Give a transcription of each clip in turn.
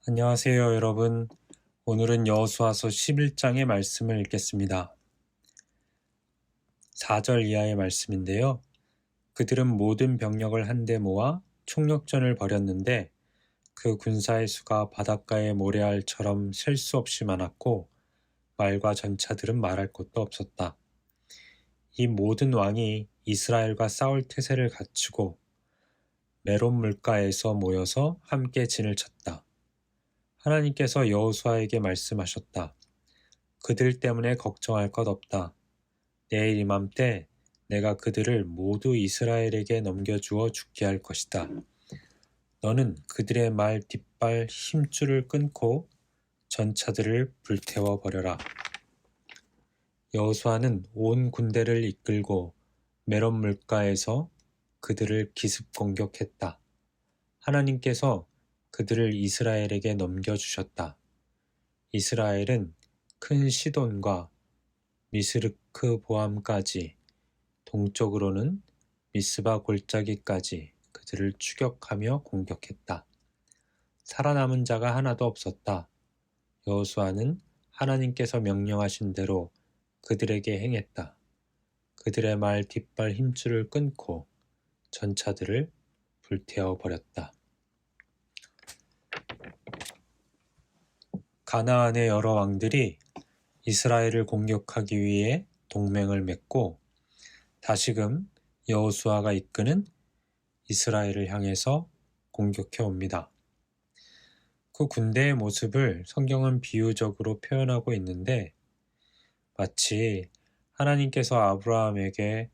안녕하세요, 여러분. 오늘은 여호수아서 11장의 말씀을 읽겠습니다. 4절 이하의 말씀인데요. 그들은 모든 병력을 한데 모아 총력전을 벌였는데 그 군사의 수가 바닷가의 모래알처럼 셀 수 없이 많았고 말과 전차들은 말할 것도 없었다. 이 모든 왕이 이스라엘과 싸울 태세를 갖추고 메론 물가에서 모여서 함께 진을 쳤다. 하나님께서 여호수아에게 말씀하셨다. 그들 때문에 걱정할 것 없다. 내일 이맘때 내가 그들을 모두 이스라엘에게 넘겨주어 죽게 할 것이다. 너는 그들의 말 뒷발 힘줄을 끊고 전차들을 불태워 버려라. 여호수아는 온 군대를 이끌고 메론 물가에서 그들을 기습 공격했다. 하나님께서 그들을 이스라엘에게 넘겨주셨다. 이스라엘은 큰 시돈과 미스르크 보암까지 동쪽으로는 미스바 골짜기까지 그들을 추격하며 공격했다. 살아남은 자가 하나도 없었다. 여호수아는 하나님께서 명령하신 대로 그들에게 행했다. 그들의 말 뒷발 힘줄을 끊고 전차들을 불태워 버렸다. 가나안의 여러 왕들이 이스라엘을 공격하기 위해 동맹을 맺고 다시금 여호수아가 이끄는 이스라엘을 향해서 공격해 옵니다. 그 군대의 모습을 성경은 비유적으로 표현하고 있는데 마치 하나님께서 아브라함에게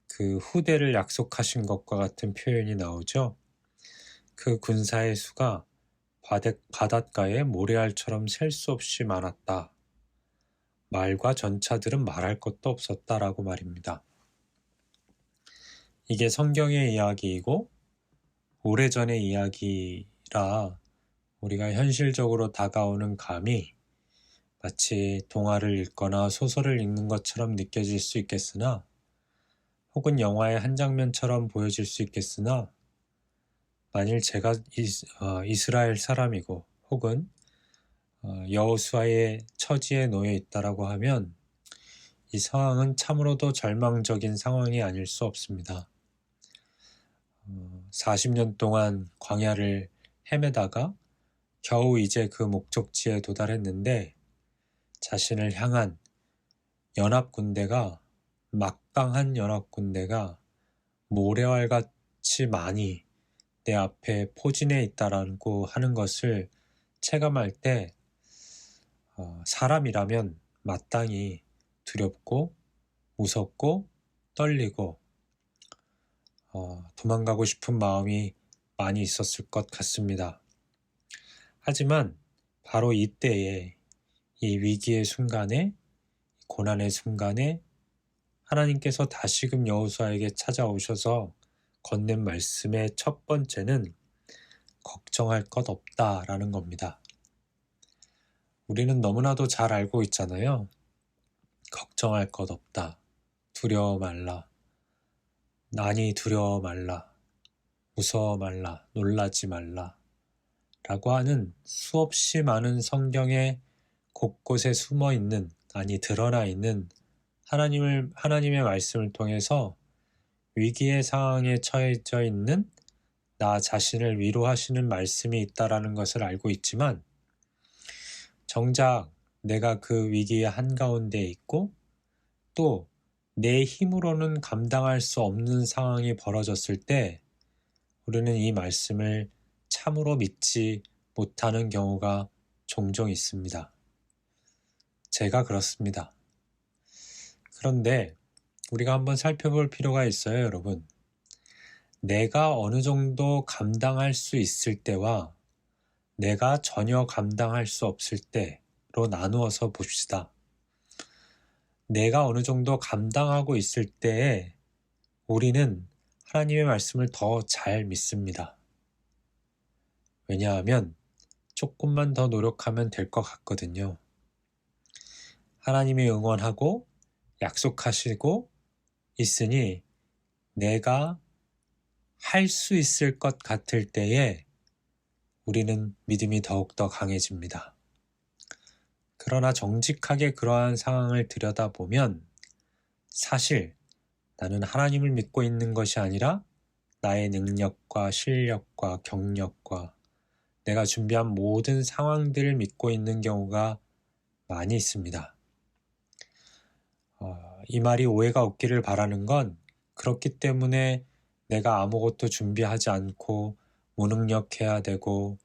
그 후대를 약속하신 것과 같은 표현이 나오죠. 그 군사의 수가 바닷가에 모래알처럼 셀 수 없이 많았다. 말과 전차들은 말할 것도 없었다라고 말입니다. 이게 성경의 이야기이고 오래전의 이야기라 우리가 현실적으로 다가오는 감이 마치 동화를 읽거나 소설을 읽는 것처럼 느껴질 수 있겠으나 혹은 영화의 한 장면처럼 보여질 수 있겠으나 만일 제가 이스라엘 사람이고 혹은 여호수아의 처지에 놓여 있다라고 하면 이 상황은 참으로도 절망적인 상황이 아닐 수 없습니다. 40년 동안 광야를 헤매다가 겨우 이제 그 목적지에 도달했는데 자신을 향한 연합군대가 막강한 연합군대가 모래알같이 많이 내 앞에 포진해 있다라고 하는 것을 체감할 때 사람이라면 마땅히 두렵고 무섭고 떨리고 도망가고 싶은 마음이 많이 있었을 것 같습니다. 하지만 바로 이때에 이 위기의 순간에 고난의 순간에 하나님께서 다시금 여호수아에게 찾아오셔서 건넨 말씀의 첫 번째는 걱정할 것 없다라는 겁니다. 우리는 너무나도 잘 알고 있잖아요. 걱정할 것 없다. 두려워 말라. 난이 두려워 말라. 무서워 말라. 놀라지 말라. 라고 하는 수없이 많은 성경의 곳곳에 숨어 있는, 드러나 있는 하나님의 말씀을 통해서 위기의 상황에 처해져 있는 나 자신을 위로하시는 말씀이 있다라는 것을 알고 있지만 정작 내가 그 위기의 한가운데 있고 또 내 힘으로는 감당할 수 없는 상황이 벌어졌을 때 우리는 이 말씀을 참으로 믿지 못하는 경우가 종종 있습니다. 제가 그렇습니다. 그런데 우리가 한번 살펴볼 필요가 있어요, 여러분. 내가 어느 정도 감당할 수 있을 때와 내가 전혀 감당할 수 없을 때로 나누어서 봅시다. 내가 어느 정도 감당하고 있을 때에 우리는 하나님의 말씀을 더 잘 믿습니다. 왜냐하면 조금만 더 노력하면 될 것 같거든요. 하나님이 응원하고 약속하시고 있으니 내가 할 수 있을 것 같을 때에 우리는 믿음이 더욱더 강해집니다. 그러나 정직하게 그러한 상황을 들여다보면 사실 나는 하나님을 믿고 있는 것이 아니라 나의 능력과 실력과 경력과 내가 준비한 모든 상황들을 믿고 있는 경우가 많이 있습니다. 이 말이 오해가 없기를 바라는 건 그렇기 때문에 내가 아무것도 준비하지 않고 무능력해야 되고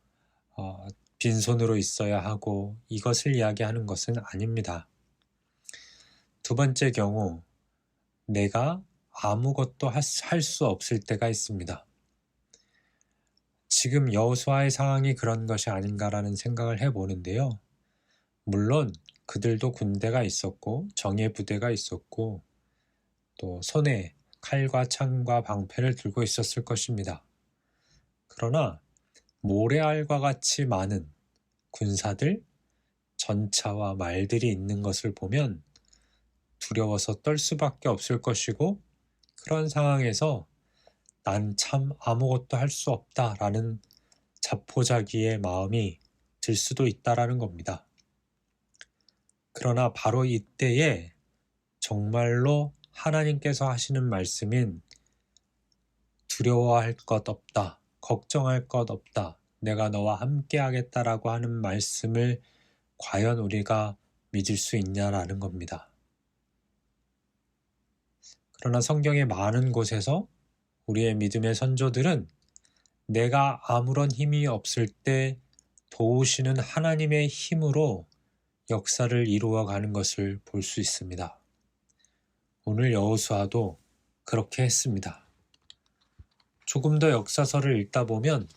빈손으로 있어야 하고 이것을 이야기하는 것은 아닙니다. 두 번째 경우, 내가 아무것도 할 수 없을 때가 있습니다. 지금 여호수아의 상황이 그런 것이 아닌가라는 생각을 해보는데요. 물론 그들도 군대가 있었고 정예 부대가 있었고 또 손에 칼과 창과 방패를 들고 있었을 것입니다. 그러나 모래알과 같이 많은 군사들, 전차와 말들이 있는 것을 보면 두려워서 떨 수밖에 없을 것이고 그런 상황에서 난 참 아무것도 할 수 없다라는 자포자기의 마음이 들 수도 있다라는 겁니다. 그러나 바로 이때에 정말로 하나님께서 하시는 말씀인 두려워할 것 없다, 걱정할 것 없다, 내가 너와 함께 하겠다라고 하는 말씀을 과연 우리가 믿을 수 있냐라는 겁니다. 그러나 성경의 많은 곳에서 우리의 믿음의 선조들은 내가 아무런 힘이 없을 때 도우시는 하나님의 힘으로 역사를 이루어가는 것을 볼 수 있습니다. 오늘 여호수아도 그렇게 했습니다. 조금 더 역사서를 읽다 보면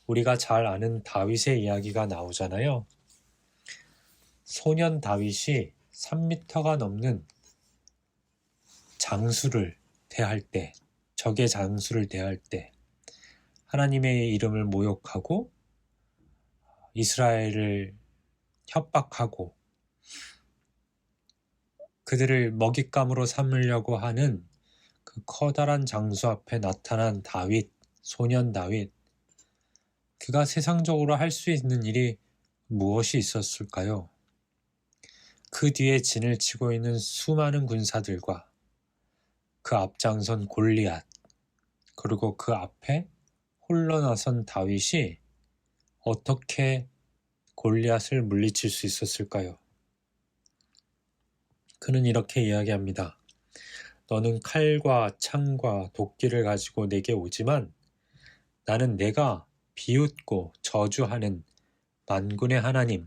우리가 잘 아는 다윗의 이야기가 나오잖아요. 소년 다윗이 3m가 넘는 장수를 대할 때, 적의 장수를 대할 때 하나님의 이름을 모욕하고 이스라엘을 협박하고 그들을 먹잇감으로 삼으려고 하는 그 커다란 장수 앞에 나타난 다윗, 소년 다윗, 그가 세상적으로 할 수 있는 일이 무엇이 있었을까요? 그 뒤에 진을 치고 있는 수많은 군사들과 그 앞장선 골리앗, 그리고 그 앞에 홀로 나선 다윗이 어떻게 골리앗을 물리칠 수 있었을까요? 그는 이렇게 이야기합니다. 너는 칼과 창과 도끼를 가지고 내게 오지만 나는 내가 비웃고 저주하는 만군의 하나님,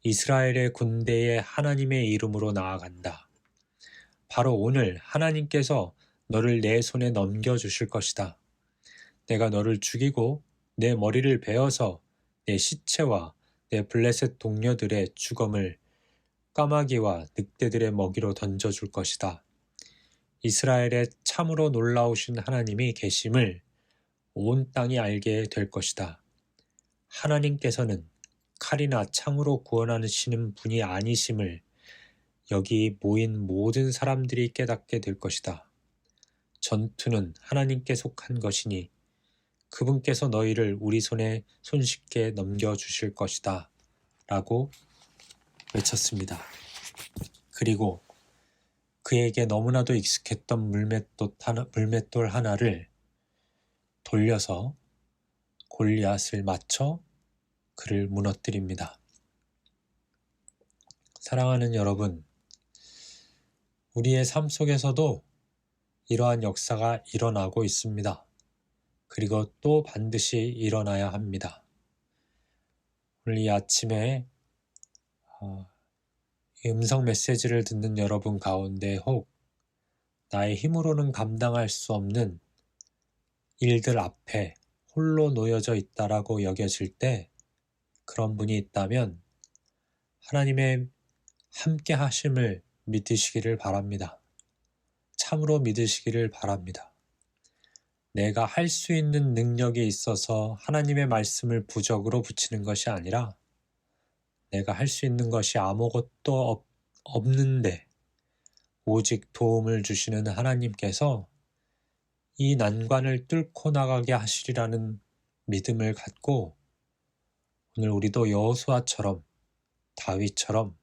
이스라엘의 군대의 하나님의 이름으로 나아간다. 바로 오늘 하나님께서 너를 내 손에 넘겨주실 것이다. 내가 너를 죽이고 내 머리를 베어서 내 시체와 내 블레셋 동료들의 죽음을 까마귀와 늑대들의 먹이로 던져줄 것이다. 이스라엘에 참으로 놀라우신 하나님이 계심을 온 땅이 알게 될 것이다. 하나님께서는 칼이나 창으로 구원하시는 분이 아니심을 여기 모인 모든 사람들이 깨닫게 될 것이다. 전투는 하나님께 속한 것이니 그분께서 너희를 우리 손에 손쉽게 넘겨주실 것이다. 라고 외쳤습니다. 그리고 그에게 너무나도 익숙했던 물맷돌 하나를 돌려서 골리앗을 맞춰 그를 무너뜨립니다. 사랑하는 여러분, 우리의 삶 속에서도 이러한 역사가 일어나고 있습니다. 그리고 또 반드시 일어나야 합니다. 오늘 이 아침에 음성 메시지를 듣는 여러분 가운데 혹 나의 힘으로는 감당할 수 없는 일들 앞에 홀로 놓여져 있다라고 여겨질 때 그런 분이 있다면 하나님의 함께 하심을 믿으시기를 바랍니다. 참으로 믿으시기를 바랍니다. 내가 할 수 있는 능력이 있어서 하나님의 말씀을 부적으로 붙이는 것이 아니라 내가 할 수 있는 것이 아무것도 없는데 오직 도움을 주시는 하나님께서 이 난관을 뚫고 나가게 하시리라는 믿음을 갖고 오늘 우리도 여호수아처럼 다윗처럼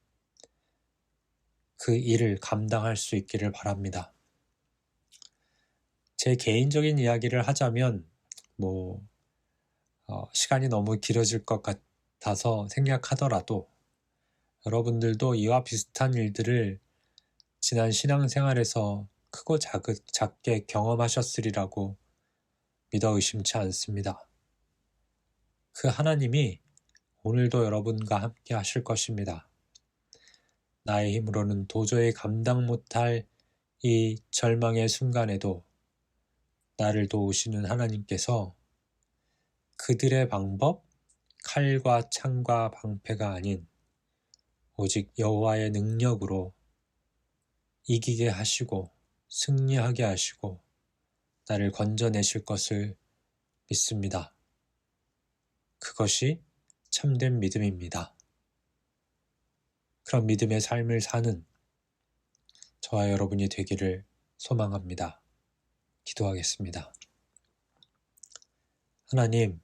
그 일을 감당할 수 있기를 바랍니다. 제 개인적인 이야기를 하자면 시간이 너무 길어질 것 같아서 생략하더라도 여러분들도 이와 비슷한 일들을 지난 신앙생활에서 크고 작게 경험하셨으리라고 믿어 의심치 않습니다. 그 하나님이 오늘도 여러분과 함께 하실 것입니다. 나의 힘으로는 도저히 감당 못할 이 절망의 순간에도 나를 도우시는 하나님께서 그들의 방법, 칼과 창과 방패가 아닌 오직 여호와의 능력으로 이기게 하시고 승리하게 하시고 나를 건져내실 것을 믿습니다. 그것이 참된 믿음입니다. 그런 믿음의 삶을 사는 저와 여러분이 되기를 소망합니다. 기도하겠습니다. 하나님,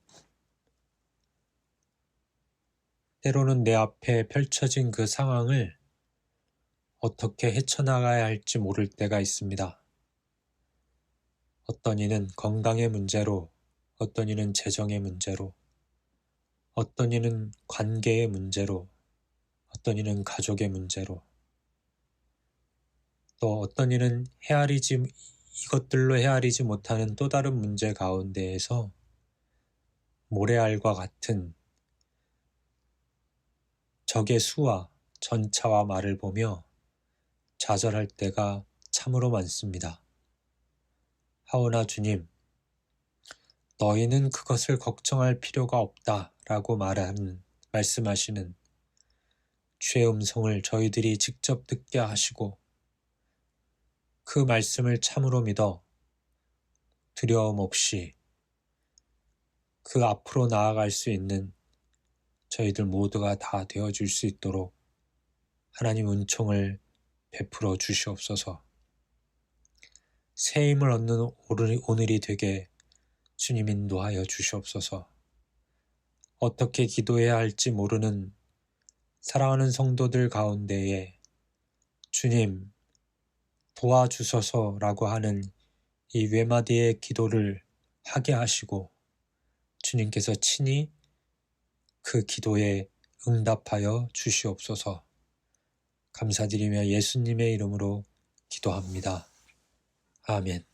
때로는 내 앞에 펼쳐진 그 상황을 어떻게 헤쳐나가야 할지 모를 때가 있습니다. 어떤 이는 건강의 문제로, 어떤 이는 재정의 문제로, 어떤 이는 관계의 문제로, 어떤 이는 가족의 문제로, 또 어떤 이는 이것들로 헤아리지 못하는 또 다른 문제 가운데에서 모래알과 같은 적의 수와 전차와 말을 보며 좌절할 때가 참으로 많습니다. 하오나 주님, 너희는 그것을 걱정할 필요가 없다 라고 말씀하시는 주의 음성을 저희들이 직접 듣게 하시고 그 말씀을 참으로 믿어 두려움 없이 그 앞으로 나아갈 수 있는 저희들 모두가 다 되어줄 수 있도록 하나님 은총을 베풀어 주시옵소서. 새 힘을 얻는 오늘이 되게 주님 인도하여 주시옵소서. 어떻게 기도해야 할지 모르는 사랑하는 성도들 가운데에 주님 도와주소서라고 하는 이 외마디의 기도를 하게 하시고 주님께서 친히 그 기도에 응답하여 주시옵소서. 감사드리며 예수님의 이름으로 기도합니다. 아멘.